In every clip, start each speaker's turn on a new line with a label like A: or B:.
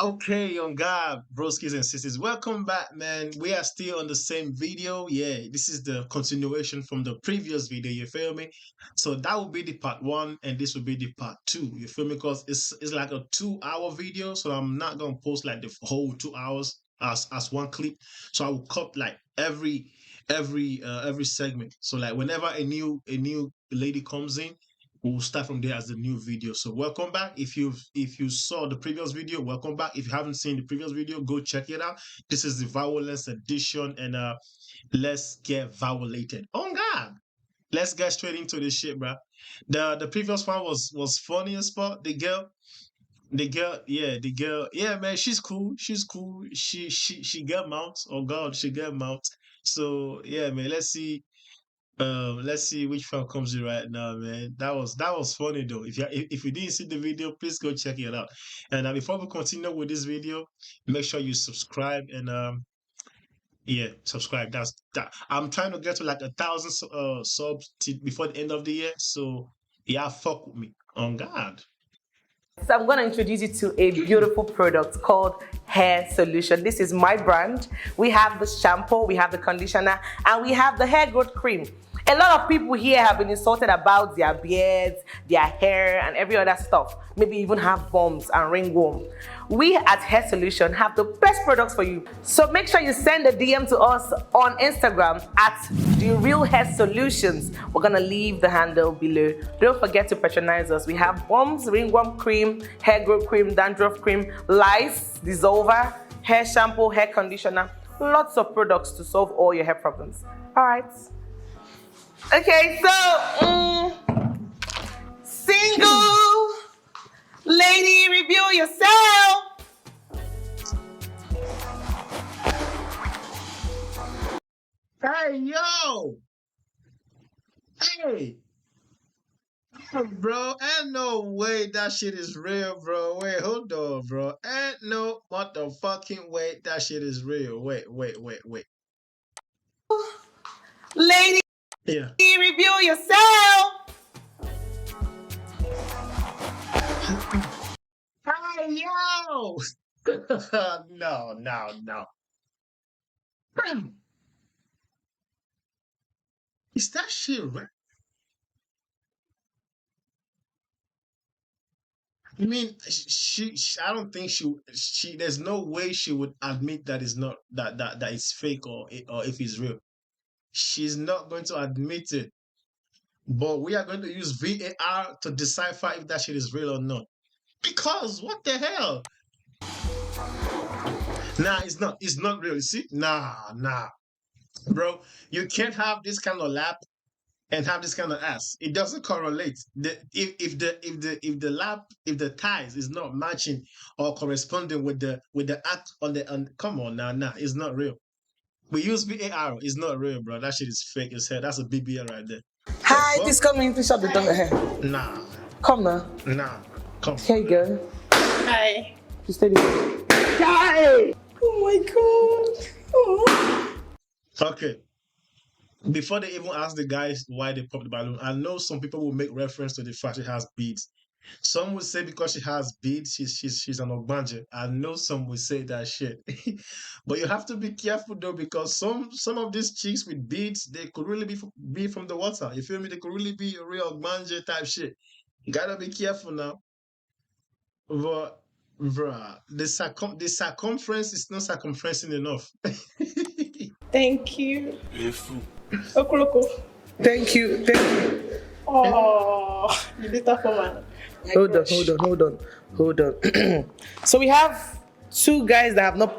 A: Okay, on God, broskis and sisters, welcome back, man. We are still on the same video. Yeah, this is the continuation from the previous video. You feel me? So that will be the part one, and this will be the part two. You feel me? Because it's like a 2 hour video, so I'm not gonna post like the whole 2 hours as one clip. So I will cut like every segment. So like whenever a new lady comes in, we'll start from there as the new video. So welcome back. If you saw the previous video, welcome back. If you haven't seen the previous video, go check it out. This is the violence edition, and let's get violated. Oh God. Let's get straight into this shit, bro. The previous one was funny as fuck. The girl, man, she's cool. She's cool. She get mounts. Oh God, she get mounts. So yeah, man, let's see which film comes in right now, man. That was funny though. If you didn't see the video, please go check it out. And before we continue with this video, make sure you subscribe and yeah, subscribe. That's that. I'm trying to get to like 1,000 subs before the end of the year. So yeah, fuck with me. On God.
B: So I'm going to introduce you to a beautiful product called Hair Solution. This is my brand. We have the shampoo, we have the conditioner, and we have the hair growth cream. A lot of people here have been insulted about their beards, their hair, and every other stuff. Maybe even have bumps and ringworm. We at Hair Solution have the best products for you. So make sure you send a DM to us on Instagram at The Real Hair Solutions. We're gonna leave the handle below. Don't forget to patronize us. We have bumps, ringworm cream, hair growth cream, dandruff cream, lice, dissolver, hair shampoo, hair conditioner. Lots of products to solve all your hair problems. All right. Okay, so single lady, review yourself.
A: Hey yo! Hey! Bro, ain't no way that shit is real, bro. Wait, hold on, bro. Ain't no motherfucking way that shit is real. Wait.
B: Lady,
A: Yeah.
B: review yourself.
A: Hey yo! No. Is that shit real? I mean, I don't think there's no way she would admit that it's not, that it's fake, or if it's real. She's not going to admit it. But we are going to use VAR to decipher if that shit is real or not. Because what the hell? Nah, it's not. It's not real. You see? Nah. Bro, you can't have this kind of lap and have this kind of ass. It doesn't correlate. If the thighs is not matching or corresponding with the act on come on now, nah, it's not real. We use VAR. It's not real, bro. That shit is fake as hell. That's a BBL right there.
B: Hi, please come in. Please shut the door.
A: Nah.
B: Come now.
A: Nah. Come.
B: Here you go.
C: Hi.
B: Just steady.
C: Hi. Oh my god. Oh.
A: Okay. Before they even ask the guys why they pop the balloon, I know some people will make reference to the fact she has beads. Some would say because she has beads, she's an ogbanje. I know some would say that shit. But you have to be careful though, because some of these chicks with beads, they could really be from the water. You feel me? They could really be a real ogbanje type shit. You gotta be careful now. But bruh, the circumference is not circumferencing enough.
C: Thank you. Okoloko.
B: Thank you.
C: Oh, you did that for man.
B: Hold on. So we have two guys that have not.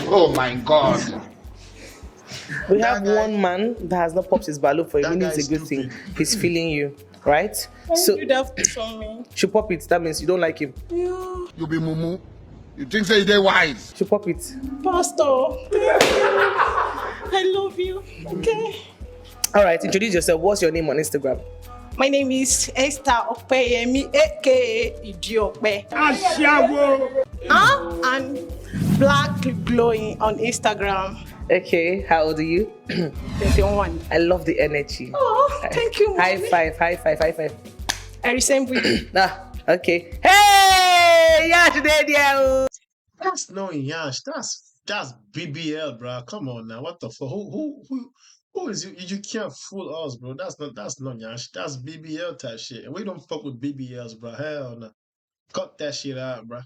D: Oh my God.
B: We have one man that has not popped his balloon for you. Meaning it's a good thing. He's feeling you, right?
C: So you have to show me.
B: She pop it. That means you don't like him.
C: Yeah.
D: You be mumu. You think say they wise?
B: She pop it.
C: Pastor. I love you. Okay.
B: All right. Introduce yourself. What's your name on Instagram?
C: My name is Esther Okpeyemi, aka Idiope. And Black Glowing on Instagram.
B: Okay. How old are you?
C: 21.
B: I love the energy.
C: Oh, thank you.
B: High
C: Mommy.
B: five.
C: I resemble you.
B: Okay. Hey, yash there.
A: That's no Yash. That's BBL, bro. Come on now. What the fuck? Who is you? You can't fool us, bro. That's not Yash. That's BBL type shit. And we don't fuck with BBLs, bro. Hell no. Cut that shit out, bro.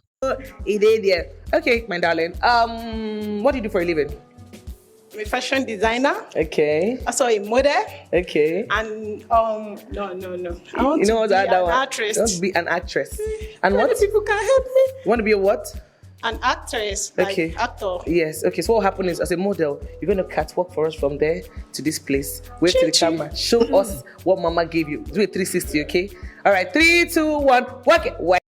B: He did there. Okay, my darling. What do you do for a living?
C: I'm a fashion designer,
B: Okay.
C: also a model,
B: Okay.
C: and no. I want
B: You know
C: to
B: what
C: be
B: the
C: an
B: other one?
C: actress.
B: You want to be an actress. And
C: Many
B: what?
C: people can help me.
B: You want to be a what?
C: An actress, like
B: Okay.
C: actor.
B: Yes. Okay. So what happened is, as a model, you're going to catwalk for us from there to this place. Wait to the
C: Chin-chin.
B: camera. Show us what Mama gave you. Do a 360. Okay. All right. 3, 2, 1. Work it. Work.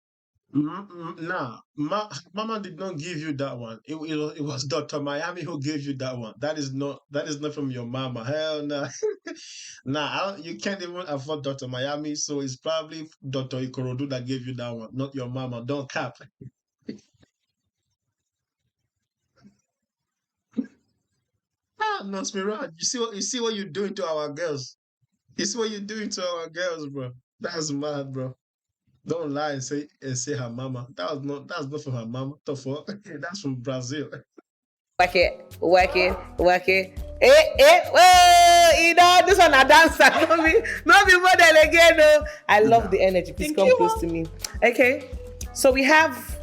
A: Nah, Mama did not give you that one. It was Dr. Miami who gave you that one. That is not from your mama. Hell no. Nah, you can't even afford Dr. Miami, so it's probably Dr. Ikorodu that gave you that one, not your mama. Don't cap. No, Spirit. You see what you're doing to our girls. You see what you're doing to our girls, bro. That's mad, bro. Don't lie and say her mama. That's not from her mama. The fuck? That's from Brazil.
B: Work it. Work it. Work it. Whoa, you know, this one a dancer. Not be model again. No. I love the energy. Please
C: Thank
B: come
C: you,
B: close
C: Mom.
B: to me. Okay. So we have.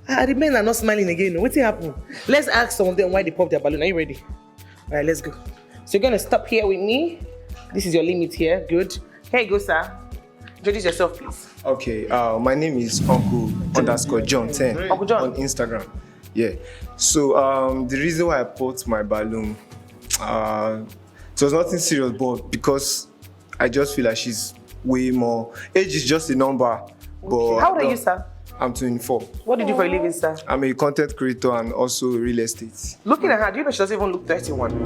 B: The men are not smiling again. What's happening? Let's ask some of them why they pop their balloon. Are you ready? All right, let's go. So you're gonna stop here with me. This is your limit here. Good. Here you go, sir. Introduce yourself, please.
E: Okay, my name is Uncle_John10
B: Uncle John.
E: on Instagram. Yeah. So the reason why I popped my balloon, it was nothing serious, but because I just feel like she's way more. Age is just a number. But
B: How old are you, sir?
E: I'm 24.
B: What do you do for a living, sir?
E: I'm a content creator and also real estate.
B: Looking at her, do you know she doesn't even look 31? She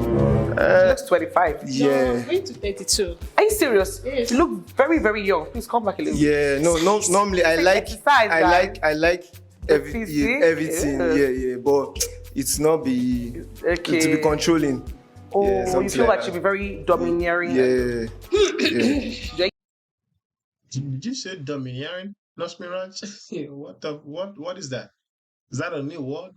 B: looks 25.
E: Yeah.
C: I'm going to 32.
B: Are you serious?
C: Yes.
B: You look very, very young. Please come back a little.
E: Yeah. No. Normally I like.
B: Exercise, guys.
E: I like
B: Physique?
E: everything. Yeah. But it's not be.
B: Okay.
E: To be controlling.
B: Oh,
E: Yeah,
B: you
E: something
B: feel like
E: that.
B: she'll be very domineering.
E: Yeah. Yeah.
A: Did you say domineering? Lost me right? What is that? Is that a new word?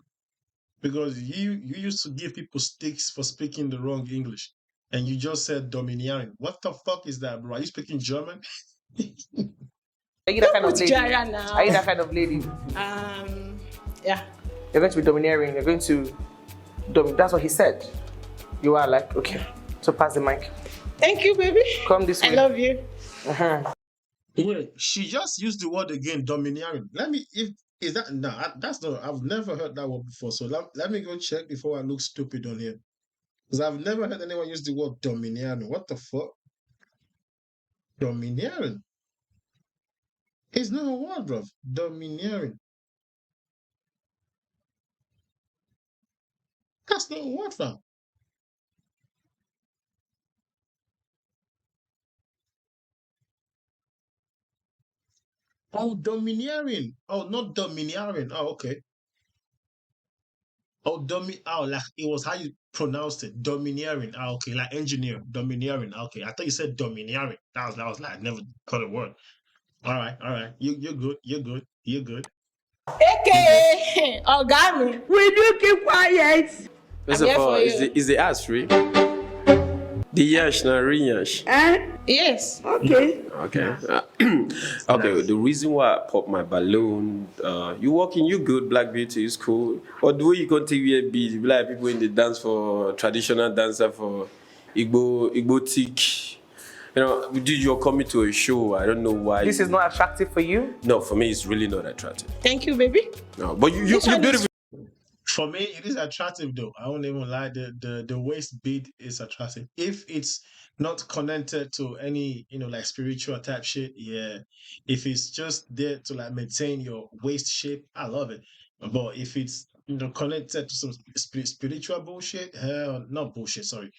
A: Because you used to give people sticks for speaking the wrong English. And you just said domineering. What the fuck is that, bro? Are you speaking German?
B: Are you that kind of
C: Put
B: lady?
C: Jara now.
B: Are you that kind of lady?
C: Yeah.
B: You're going to be domineering. You're going to that's what he said. You are like, okay. So pass the mic.
C: Thank you, baby.
B: Come this way.
C: I love you.
A: Wait, she just used the word again, domineering. Let me, if is that no? That's not. I've never heard that word before. So let me go check before I look stupid on here, because I've never heard anyone use the word domineering. What the fuck? Domineering. It's not a word, bro. Domineering. That's not a word, fam. Oh, domineering. Oh, not domineering. Oh, okay. Oh, like it was how you pronounced it. Domineering. Oh, okay, like engineer. Domineering. Okay, I thought you said domineering. That was like I never caught a word. All right. You're good. You're good. You're good.
C: AKA Ogami.
B: Will you keep quiet?
F: First
C: I'm
F: of
C: here
F: all,
C: for
F: is
C: you.
F: the ass free? The yash na re-yash.
C: Yes.
B: Okay.
F: Okay. Okay. The reason why I pop my balloon, you walking, you good, Black Beauty is cool. But the way you continue to be like people in the dance for traditional dancer for Igbo tick. You know, dude, you're coming to a show. I don't know why.
B: This is not attractive for you?
F: No, for me, it's really not attractive.
C: Thank you, baby.
F: No, but you
C: This one is-
F: beautiful.
A: For me, it is attractive though. I won't even lie. The waist bead is attractive if it's not connected to any like spiritual type shit. Yeah, if it's just there to like maintain your waist shape, I love it. But if it's connected to some spiritual bullshit, hell, not bullshit. Sorry,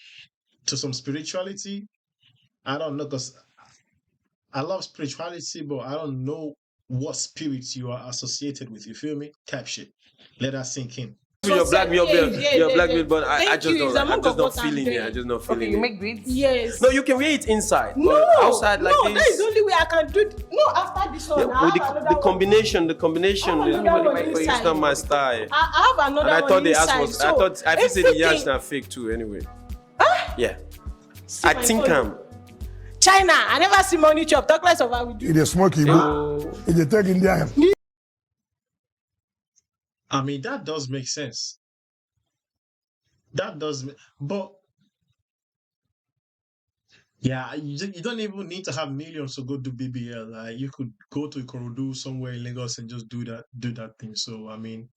A: to some spirituality. I don't know because I love spirituality, but I don't know what spirits you are associated with. You feel me? Type shit. Let that sink in.
F: cool. Your black belt, your black belt, but I
C: Thank
F: just
C: you,
F: don't.
C: it's
F: Like, I'm
C: among
F: just not
C: what I'm
F: feeling it.
C: doing.
F: I'm just not feeling
B: Okay, you
F: it.
B: make beads?
C: Yes.
F: No, you can wear it inside.
C: No,
F: but outside like
C: no,
F: this.
C: that is the only way I can do it. No, after this one,
F: Yeah,
C: I
F: with
C: have
F: the
C: another one.
F: combination,
C: I have another
F: is
C: one
F: it's
C: inside.
F: not my style.
C: I have another
F: And I
C: one
F: thought the ass
C: inside.
F: was.
C: So
F: I thought I feel say the yarns
C: everything-
F: are fake too. Anyway. Yeah.
C: See
F: I
C: my
F: think
C: phone. China, I never see money chop. Talk less of how we do.
G: It is smoky, bro. It is taking India.
A: I mean, that does make sense. That does, but yeah, you don't even need to have millions to go do BBL. Like you could go to Ikorodu somewhere in Lagos and just do that thing. So I mean,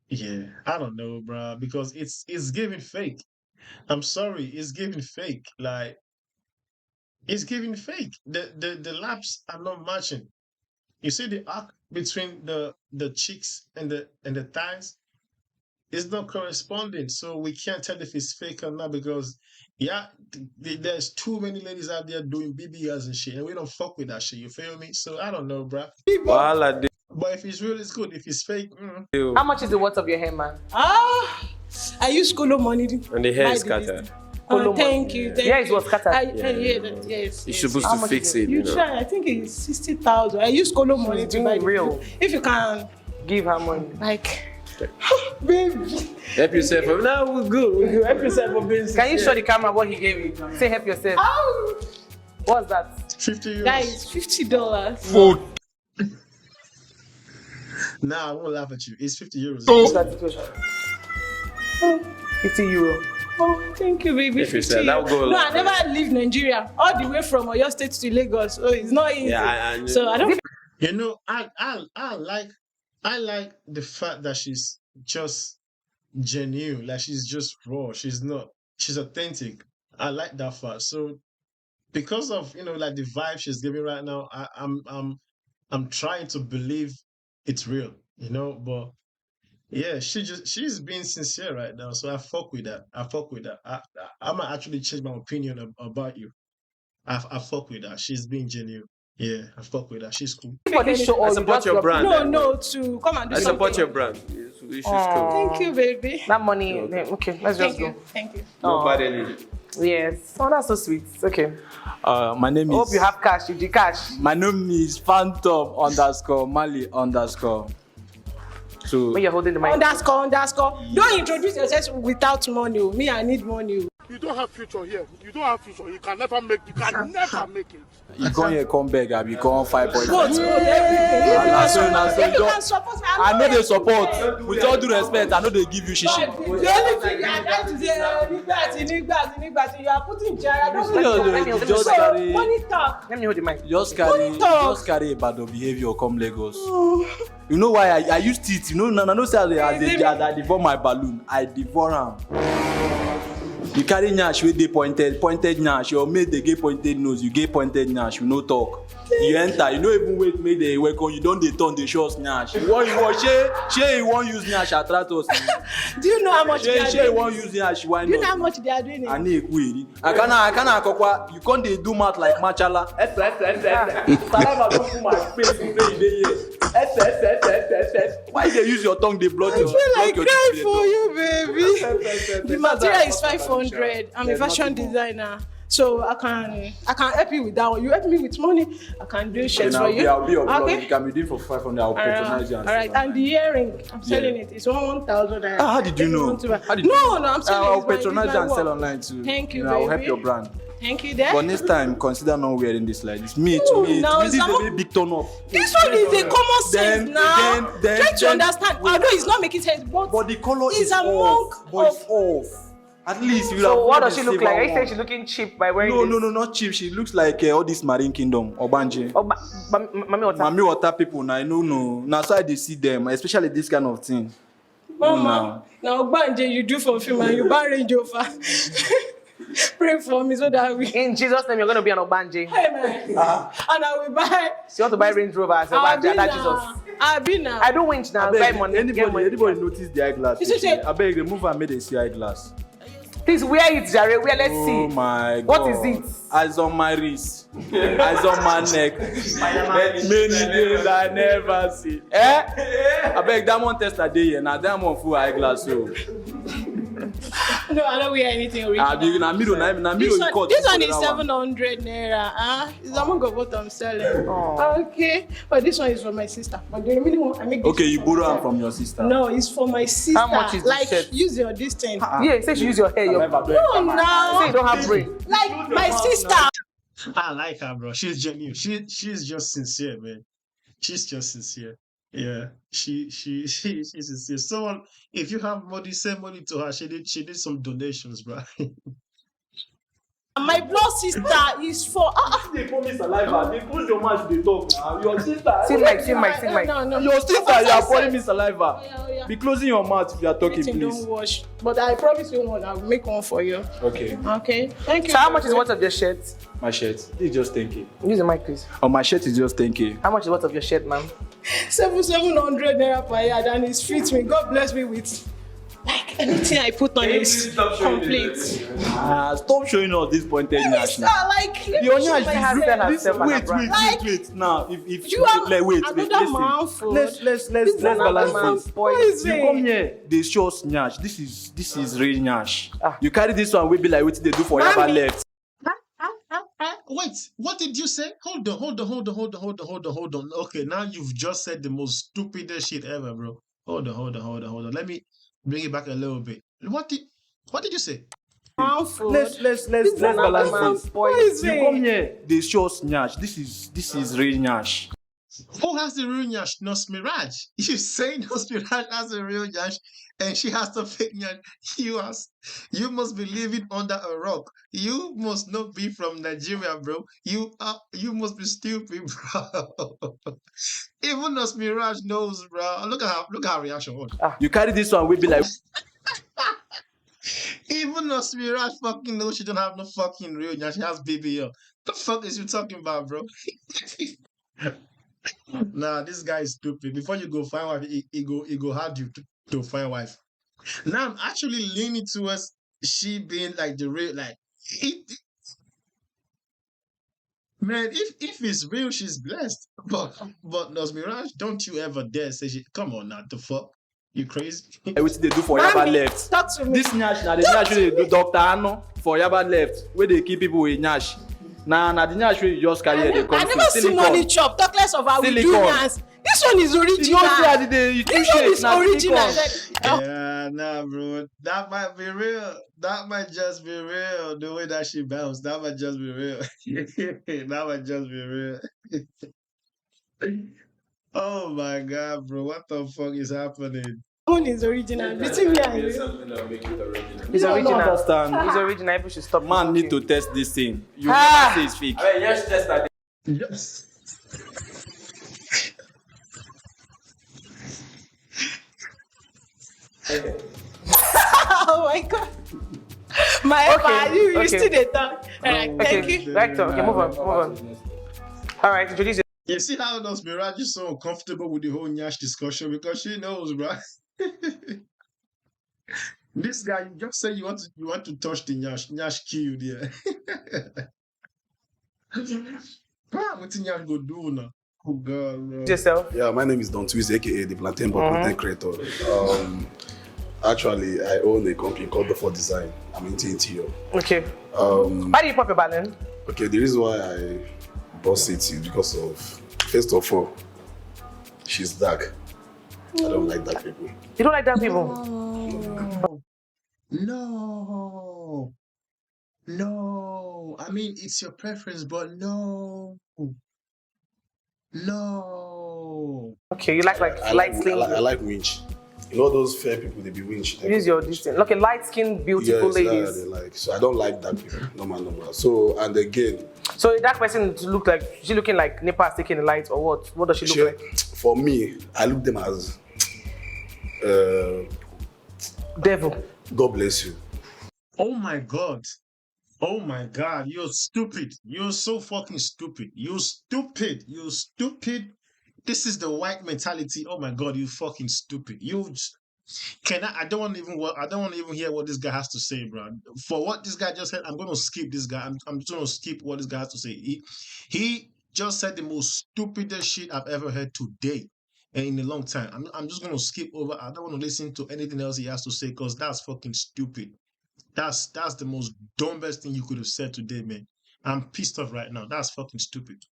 A: yeah, I don't know, bruh, because it's giving fake. I'm sorry, it's giving fake. Like it's giving fake. The laps are not matching. You see the arc between the cheeks and the thighs is not corresponding. So we can't tell if it's fake or not because yeah, there's too many ladies out there doing BBLs and shit, and we don't fuck with that shit. You feel me? So I don't know, bruh.
F: Wahala
A: But if it's real, it's good. If it's fake,
B: How much is the worth of your hair, man?
C: I use Kolo money.
F: and the hair
C: Buy
F: is
C: the
F: scattered.
C: business. Thank you. Thank
B: Yeah,
C: you.
B: it was scattered.
C: Yes.
F: You're
C: yes.
F: supposed
B: How
F: to
B: much
F: fix
B: is
F: it.
C: You
F: You know.
C: try. I think it's 60,000. I use Kolo money to
B: being
C: buy the
B: real.
C: business. If you can,
B: Give her money.
C: like, baby.
F: Help yourself. Now we're good. We're good. Help yourself for being.
B: Can you show the camera what he gave you? Say help yourself.
C: Oh,
B: What's that?
A: 50 euros.
C: guys, $50.
G: Food.
A: Nah, I won't laugh at you. It's 50 euros.
B: What's that situation? 50 euro.
C: Oh, thank you, baby.
F: If you
C: 50
F: said that would go a
C: No,
F: long
C: I never leave Nigeria. All the way from Oyo State to Lagos. So it's not easy.
F: Yeah, I
C: So I don't.
A: You know, I like the fact that she's just genuine, like she's just raw. She's authentic. I like that fact. So because of like the vibe she's giving right now, I'm trying to believe it's real, but yeah, she's being sincere right now. So I fuck with that. I might actually change my opinion about you. I fuck with that. She's being genuine. Yeah, I fuck with that. She's cool.
B: For this show,
F: I
B: or you
F: support
B: just
F: your
B: drop-
F: brand.
C: No, to come and do
F: I
C: something.
F: support your brand. It's cool.
C: Thank you, baby.
B: That money. Okay, let's just
C: Thank
B: go.
C: you. Thank you.
F: Nobody need it.
B: Yes. Oh, that's so sweet. Okay.
H: My name
B: Hope
H: is.
B: you have cash. You do cash.
H: My name is Phantom _Mali _. So
B: When you're holding the mic.
C: Underscore. Don't introduce yourself without money. Me, I need money.
D: You don't have future here. You don't have future. You can never make it.
H: you come here, come back, I become 5.5.
C: Vote, everything.
H: Nah, so
C: If you
H: don't-
C: can support me,
H: I know they support. With all due respect, I know they give you shishi.
C: The only thing I try to say, nígbàtí, you are putting chair. I don't
H: You just
C: so,
H: carry-
C: money talk.
B: Let me hold the mic.
H: Just carry a bad behavior come Lagos.
C: Oh.
H: You know why I use teeth? I know say I devour my balloon. I devour am. You carry nyash wey dey pointed nyash. Your mate dey get pointed nose. You get pointed nyash. You no talk. You enter. You no even wait make they welcome. You don dey turn dey show us nyash. You wan use nyash attract us.
C: Do you know how much they are
H: Shey you
C: doing?
H: wan use nyash why
C: Do you know
H: not?
C: how much they are doing?
H: I need ekweri. Akana akokwa. You come dey do mouth like machala. Saliva don full my face say you dey here. Why you dey use your tongue dey block your
C: I feel like
H: your
C: crying
H: teeth?
C: for you, baby. The material is 500. I'm a fashion designer. So I can help you with that one. You help me with money, I can do shirts for you.
H: I'll be your blog.
C: Okay.
H: You can be doing for 500. I'll patronize you.
C: All right. And the earring, I'm selling it. It's 1,000.
H: How did you know?
C: How did you know? No, I'm selling it.
H: I'll
C: It's my-
H: patronize
C: it's
H: you
C: my
H: and sell
C: work.
H: online too.
C: Thank you,
H: I'll help
C: baby.
H: your brand.
C: Thank you, there.
H: But next time, consider not wearing this like this. Me,
C: No,
H: to me,
C: now,
H: this is a
C: Samo-
H: very big turn off.
C: This one is a common sense now. Try to understand. Although it's not making sense, but
H: the color
C: it's
H: is
C: among
H: off. But it's off. At least you have.
B: So what
H: worn
B: does she
H: the
B: look like? Are you
H: silver
B: saying
H: one.
B: she's looking cheap by wearing
H: No,
B: this?
H: not cheap. She looks like all this Marine Kingdom, Obanje.
B: Oh, Mami Wata.
H: Mami water people now, I don't know. Now so I dey see them, especially this kind of thing.
C: Mama, now Banje, you do for film and you ban Range Rover. Pray for me so that we.
B: In Jesus' name, you're going to be an Obanje.
C: Hey man, and I will buy.
B: So you want to buy Range Rover as Obanje, that Jesus.
C: I'll be now.
B: I do winch now, buy money, get money.
H: Anybody notice the eyeglass?
C: You see,
H: I beg remove and make them see eyeglass.
B: Please wear it, Jare. Wear, let's see.
H: Oh my God.
B: What is it?
H: Eyes on my wrist, eyes on my neck. Many days I never see. I beg diamond test a day here. Now diamond full eyeglass. So.
C: No, I don't wear anything original.
H: This
C: one is 700 naira. It's among of what I'm selling. Okay, but this one is for my sister. But do you really want? I make this.
H: Okay, you borrow them from your sister.
C: No, it's for my sister.
B: How much is
C: like
B: this shirt?
C: use your distance.
B: Yeah, say she use your hair.
C: No, now
B: Say you don't have brain.
C: like my sister.
A: I like her, bro. She's genuine. She's just sincere, man. She's just sincere. Yeah, she's sincere. Someone, if you have money, send money to her. She did some donations, bro.
C: My blood sister is for.
H: They promise saliva. They close your mouth. They talk now. Your sister.
B: See Mike.
C: No.
H: Your sister, you are pouring me saliva.
C: Yeah.
H: Be closing your mouth if you are talking,
C: Everything
H: please.
C: don't wash. But I promise you one. I'll make one for you.
H: Okay.
C: Okay. Thank you.
B: So how much is worth of your shirt?
H: My shirt. It's just 10K.
B: Use the mic, please.
H: Oh, my shirt is just 10K.
B: How much is worth of your shirt, ma'am?
C: 700 naira per yard, and it fits me. God bless me with. Like anything I put on is complete.
H: Stop showing us this pointed nyash now.
C: Like
H: Your nyash
B: has
H: this,
B: herself and her brand.
H: wait. Now, if
C: you have
H: wait,
C: another man food.
H: let's balance this.
C: What is
H: You
C: it?
H: come here, they show us nyash. This is real nyash. You carry this one, we be like, what they do for Yaba left.
A: Wait, what did you say? Hold on. Okay, now you've just said the most stupidest shit ever, bro. Hold on. Let me bring it back a little bit. What did you say?
C: Man food.
H: Let's balance this.
C: What is
H: You
C: it?
H: come here, they show us nyash. This is real nyash.
A: Who has the real Nyash? Nos Mirage. You say Nos Mirage has a real Nyash and she has the fake Nyash. You must be living under a rock. You must not be from Nigeria, bro. You must be stupid, bro. Even Nos Mirage knows, bro. Look at her reaction.
H: You carry this one, we be like,
A: Even Nos Mirage fucking knows she don't have no fucking real Nyash. She has BBL. The fuck is you talking about, bro? Nah, this guy is stupid. Before you go find wife, he go hard you to find wife. Now I'm actually leaning towards she being like the real, like man. If it's real, she's blessed. But Nos Mirage, don't you ever dare say she. Come on, now the fuck. You crazy?
H: what they do for Yaba left.
C: Talk to me.
H: This nyash, now the nyash wey they do Dr. Ano for Yaba left, where they keep people with nyash. Nah, the nyash wey you just carry here, they come
C: I never see money chop. Talk less of how we do
H: Silicone.
C: dance. This one is
H: You
C: original.
H: know, say you
C: This one is original.
A: Yeah, nah, bro. That might be real. That might just be real. The way that she bounced, that might just be real. That might just be real. Oh my god, bro. What the fuck is happening?
C: One is original. Between me and you.
B: It's
H: I don't
B: original.
H: understand.
B: It's original. People should stop.
H: Man need to test this thing. You
B: Ah.
H: never say it's fake.
A: Yes.
C: Oh my god. My
B: Okay,
C: you
B: okay.
C: still dey talk. Alright, thank
B: Okay,
C: you.
B: right. Okay, move on. All right, introduce it.
A: You see how Nos Mirage is so uncomfortable with the whole Nyash discussion because she knows, bro. This guy, you just say you want to touch the Nyash. Nyash kill you there. What the Nyash go do now? Oh God, bro.
B: yourself.
I: Yeah, my name is Don Twiz, aka the Plantain Ball Content Creator. Actually, I own a company called The For Design. I'm into interior.
B: Okay. Why do you pop your balloon?
I: Okay, the reason why I bought it is because of, first of all, she's dark. I don't like dark people.
B: You don't like that people?
A: No. I mean, it's your preference, but no.
B: Okay, you like light skin.
I: I like winch. You know those fair people, they be winch.
B: Use your distance. Look, a light skinned, beautiful
I: Yes,
B: ladies.
I: they like. So I don't like dark people. Normal. So, and again,
B: So that person look like she looking like Nepal taking the light or what? What does she look like?
I: for me, I look them as
B: Devil.
I: God bless you.
A: Oh my God. You're stupid. You're so fucking stupid. You're stupid. This is the white mentality. Oh my God, you fucking stupid. Can I don't want to even I don't want to even hear what this guy has to say, bro. For what this guy just said, I'm gonna skip this guy. I'm just gonna skip what this guy has to say. He just said the most stupidest shit I've ever heard today and in a long time. I'm just gonna skip over. I don't want to listen to anything else he has to say because that's fucking stupid. That's the most dumbest thing you could have said today, man. I'm pissed off right now. That's fucking stupid.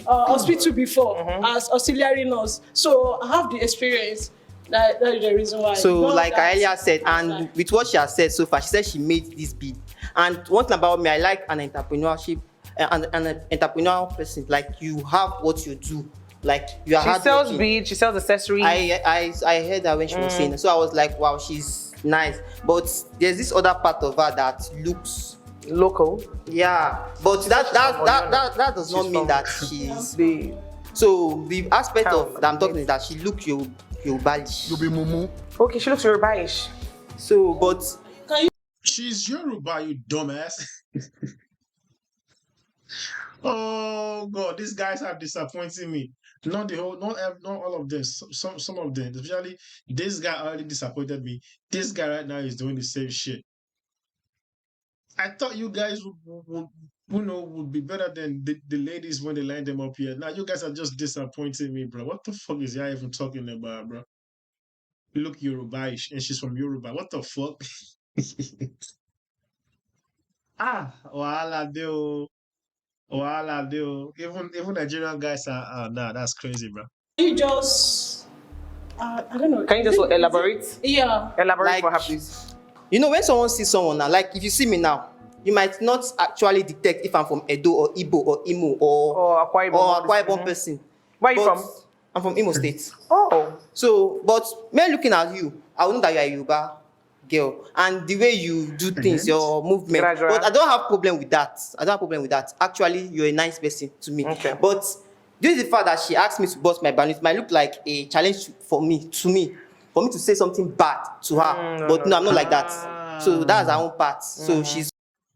C: Hospital before as auxiliary nurse, so I have the experience. That is the reason why.
J: So,
C: Not
J: like
C: that-
J: I earlier said, and with what she has said so far, she said she made this bid. And one thing about me, I like an entrepreneurship, an entrepreneurial person. Like you have what you do, like you are.
B: She sells beads, she sells accessories.
J: I heard that when she was saying it. So I was like, wow, she's nice. But there's this other part of her that looks
B: local.
J: Yeah, but that does not mean that she's
B: the.
J: So the aspect of that I'm talking is that she looks Yorubaish.
G: You be mumu.
B: Okay, she looks Yorubaish.
J: So, but
A: she's Yoruba, you dumbass. Oh god, these guys are disappointing me. Not the whole, not all of this. Some of them, especially this guy already disappointed me. This guy right now is doing the same shit. I thought you guys would be better than the ladies when they line them up here. Now you guys are just disappointing me, bro. What the fuck is y'all even talking about, bro? You look Yorubaish, and she's from Yoruba. What the fuck? Wahala deal. Wahala deal. Even Nigerian guys are nah, that's crazy, bro.
C: You just I don't know.
B: Can you just elaborate?
C: Yeah.
B: Elaborate
J: like,
B: for her, please.
J: You know, when someone sees someone now, like if you see me now, you might not actually detect if I'm from Edo or Igbo or Imo or
B: Akwa
J: Ibom person.
B: Where are you from?
J: I'm from Imo State.
B: Oh.
J: So, but me looking at you, I will know that you are a Yoruba girl. And the way you do things, your movement. But I don't have problem with that. Actually, you're a nice person to me.
B: Okay.
J: But due to the fact that she asked me to bust my balloon, it might look like a challenge for me to say something bad to her. But no, I'm not like that. So that's her own part. So she's.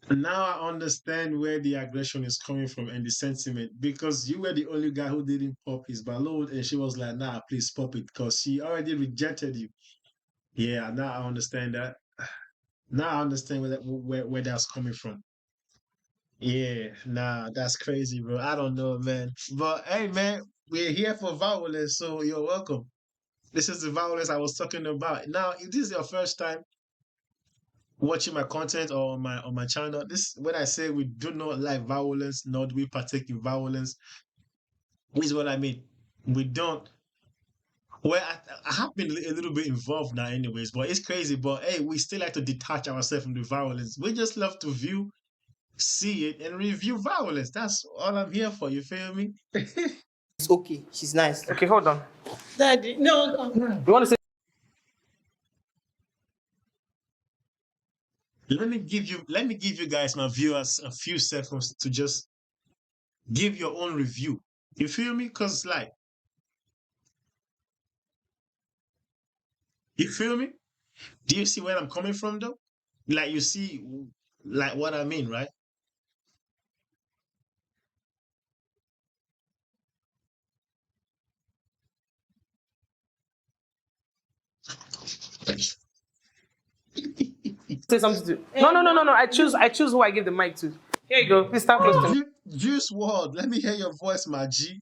A: Now I understand where the aggression is coming from and the sentiment, because you were the only guy who didn't pop his balloon and she was like, nah, please pop it, because she already rejected you. Yeah, now I understand that. Now I understand where that's coming from. Yeah, nah, that's crazy, bro. I don't know, man. But hey, man, we're here for violence, so you're welcome. This is the violence I was talking about. Now, if this is your first time watching my content or on my channel, this when I say we do not like violence, nor do we partake in violence, this is what I mean. We don't. Well, I have been a little bit involved now, anyways, but it's crazy. But hey, we still like to detach ourselves from the violence. We just love to view, see it, and review violence. That's all I'm here for. You feel me?
J: It's okay. She's nice.
B: Okay, hold on.
C: Daddy, no.
B: You want to say?
A: Let me give you guys, my viewers, a few seconds to just give your own review. You feel me? Cause like, you feel me? Do you see where I'm coming from though? Like you see, like what I mean, right?
B: Say something to. No. I choose who I give the mic to. Here you go. Please stand close to me.
A: Juice WRLD, let me hear your voice, my G.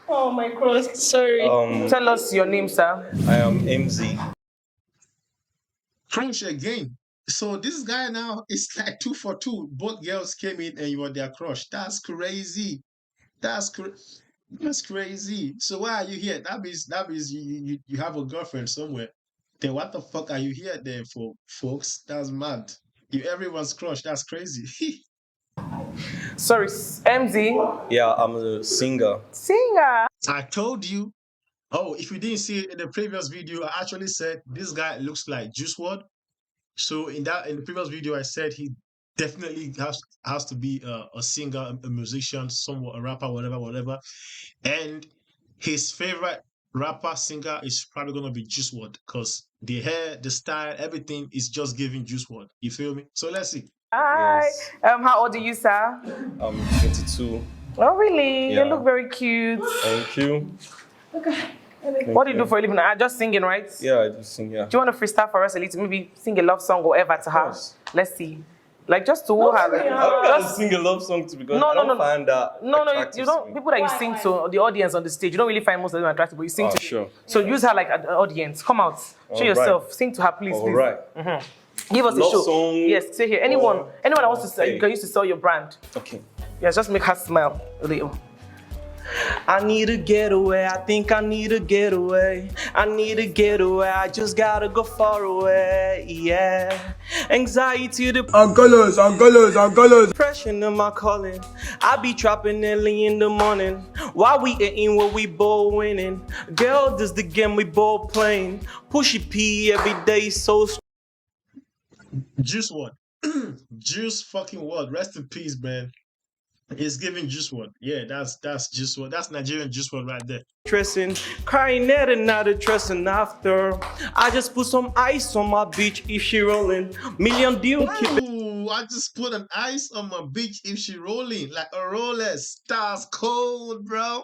C: Oh my God, sorry.
B: Tell us your name, sir.
K: I am MZ.
A: Crunch again. So this guy now is like 2 for 2. Both girls came in and you were their crush. That's crazy. That's crazy. So why are you here? That means you have a girlfriend somewhere. Then what the fuck are you here then for, folks? That's mad. You everyone's crush. That's crazy.
B: Sorry, MZ.
K: Yeah, I'm a singer.
B: Singer.
A: I told you. Oh, if you didn't see it in the previous video, I actually said this guy looks like Juice WRLD. So in the previous video, I said he definitely has to be a singer, a musician, somewhat a rapper, whatever. And his favorite rapper singer is probably gonna be Juice WRLD because the hair, the style, everything is just giving Juice WRLD. You feel me? So let's see.
B: Hi.
K: Yes.
B: How old are you, sir?
K: I'm 22.
B: Oh, really?
K: Yeah.
B: You look very cute.
K: Thank you.
C: Okay.
B: What do you do for a living? Just singing, right?
K: Yeah, I do sing, yeah.
B: Do you want to freestyle for us a little? Maybe sing a love song or whatever to her. Let's see. Like just to woo her. Like,
K: I'm gonna sing a love song to because I don't find that attractive
B: you don't. People that you sing to, the audience on the stage, you don't really find most of them attractive, but you sing to.
K: Sure.
B: So use her like an audience. Come out, show yourself, sing to her, please.
K: All right.
B: Give us
K: Love
B: a show.
K: song
B: Yes, say here. Anyone that wants to sell, you can use to sell your brand.
K: Okay.
B: Yes, just make her smile a little.
K: I need to get away, I think I need to get away. I need to get away, I just gotta go far away, yeah. Anxiety, depression in my calling. I be trapping early in the morning. While we eating what we both winning. Girl, this the game we both playing. Pushy P every day so
A: Juice WRLD. Juice fucking WRLD. Rest in peace, man. It's giving Juice WRLD. Yeah, that's Juice WRLD. That's Nigerian Juice WRLD right there.
K: stressing, crying at another stressing after. I just put some ice on my beach if she rolling. Million deal keep it.
A: Ooh, I just put an ice on my beach if she rolling like a Rolex. That's cold, bro.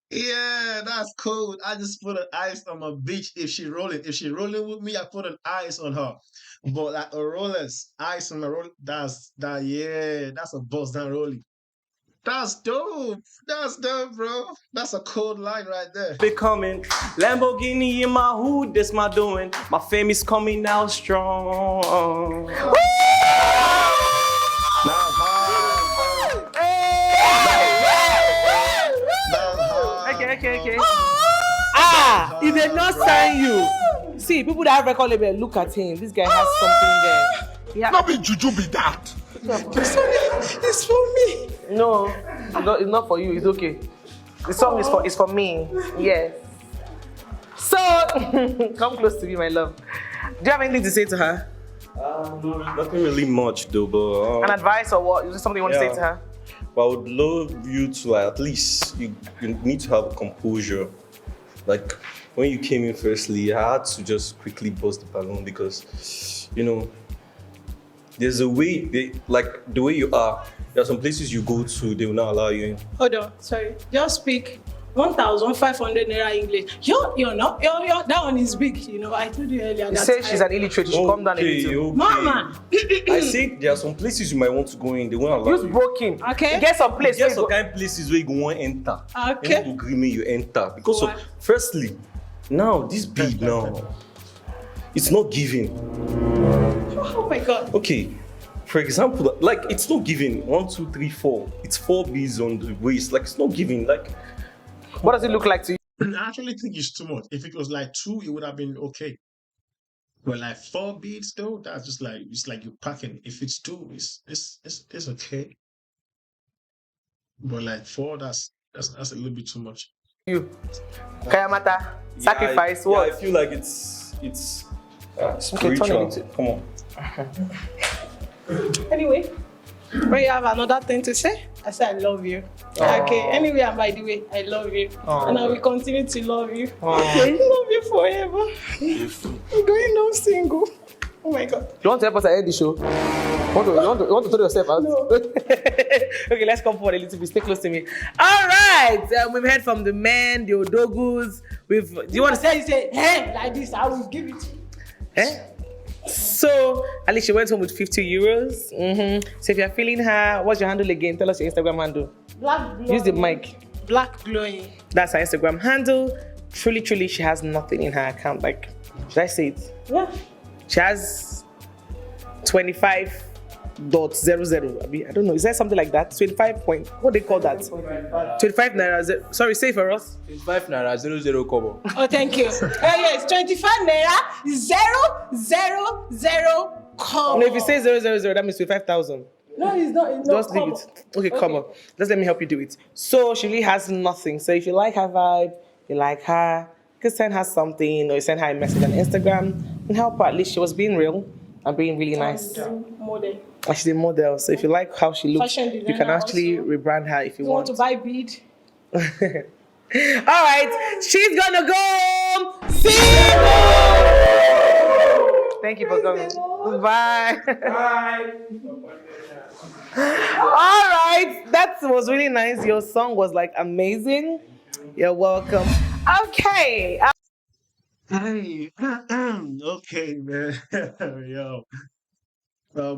A: Yeah, that's cold. I just put an ice on my beach if she rolling. If she rolling with me, I put an ice on her. But like a Rolex, ice on my roll. That's a bust down rolling. That's dope. That's dope, bro. That's a cold line right there.
K: Becoming Lamborghini in my hood, that's my doing. My fame is coming out strong.
B: Okay. If they not sign you, see people that have record label, look at him. This guy has something there.
D: Not be juju be that.
C: It's for me.
B: No, it's not for you. It's okay. The song is for me. Yes. So come close to me, my love. Do you have anything to say to her?
K: Nothing really much though, but
B: An advice or what? Is there something you want to say to her?
K: But I would love you to at least you need to have composure. Like when you came in firstly, I had to just quickly bust the balloon because there's a way the way you are. There are some places you go to, they will not allow you in.
C: Hold on, sorry. Just speak 1,500 naira English. That one is big, I told you earlier.
B: You say she's an illiterate, she should come down a little.
K: Okay.
C: Mama!
K: I say there are some places you might want to go in, they won't allow
B: Use
K: you.
B: broken.
C: Okay.
B: You get some place.
K: There's some kind of places where you won't enter.
C: Okay.
K: You agreement you enter. Because of, firstly, now this bead now, it's not giving.
C: Oh my God.
K: Okay. For example, like it's not giving 1, 2, 3, 4. It's 4 beads on the waist. Like it's not giving. Like,
B: what does it look like to you?
A: I actually think it's too much. If it was like 2, it would have been okay. But like 4 beads though, that's just like it's like you're packing. If it's 2, it's okay. But like 4, that's a little bit too much.
B: You, Kayamata, sacrifice. What?
K: Yeah, I feel like it's spiritual. Come on.
C: Anyway, when you have another thing to say, I say I love you. Okay, anyway, and by the way, I love you. And I will continue to love you. I love you forever. I'm going no single. Oh my God.
B: You want to help us end the show? You want to throw yourself out?
C: No.
B: Okay, let's come forward a little bit. Stay close to me. All right. We've heard from the men, the Odogus. Do you want to
C: say, hey, like this, I will give it to you.
B: Eh? So, Alicia went home with 50 euros. So if you're feeling her, what's your handle again? Tell us your Instagram handle.
C: Black glowing.
B: Use the mic.
C: Black glowing.
B: That's her Instagram handle. Truly, she has nothing in her account. Like, should I say it?
C: Yeah.
B: She has 25.00. I don't know. Is that something like that? 25 point. What do they call that? 25 naira. Sorry, say for us.
H: 25 naira 00 kobo.
C: Oh, thank you. Yes, 25 naira 000 kobo.
B: No, if you say 000, that means 25,000.
C: No, it's not.
B: Just leave it. Okay, come on. Just let me help you do it. So she really has nothing. So if you like her vibe, you like her, you can send her something or you send her a message on Instagram and help her. At least she was being real and being really nice.
C: Model.
B: And she's a model. So if you like how she looks, you can actually rebrand her if you want.
C: To buy bead?
B: All right. She's gonna go home. See you. Thank you for coming. Bye. Bye. All right. That was really nice. Your song was like amazing. You're welcome. Okay.
A: Hey, okay, man. Yo, uh,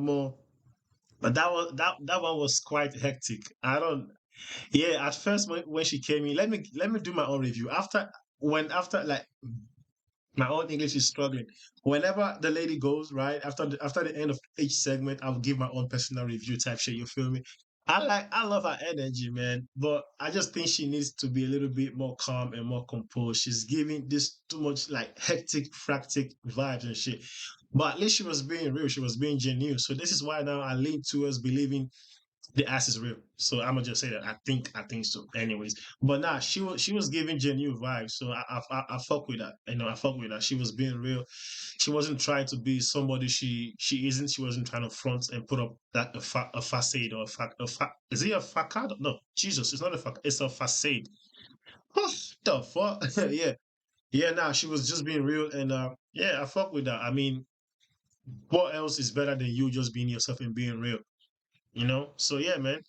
A: but that one was quite hectic. I don't. Yeah, at first when she came in, let me do my own review. After like my own English is struggling. Whenever the lady goes right after the end of each segment, I'll give my own personal review type shit. You feel me? I love her energy, man, but I just think she needs to be a little bit more calm and more composed. She's giving this too much like hectic, fractic vibes and shit. But at least she was being real. She was being genuine. So this is why now I lean towards believing the ass is real. So I'm gonna just say that I think so. Anyways, but nah, she was giving genuine vibes. So I fuck with that. You know, I fuck with that. She was being real. She wasn't trying to be somebody she isn't. She wasn't trying to front and put up that a facade or is it a facade? No, Jesus, it's not a facade. It's a facade. The fuck? Yeah, yeah. Nah, she was just being real, and yeah, I fuck with that. I mean, what else is better than you just being yourself and being real? You know? So yeah, man.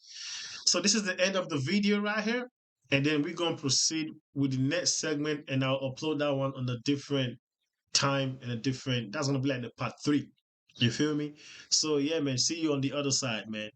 A: So this is the end of the video right here. And then we're gonna proceed with the next segment and I'll upload that one on a different time and a different that's gonna be like the part 3. You feel me? So yeah, man. See you on the other side, man.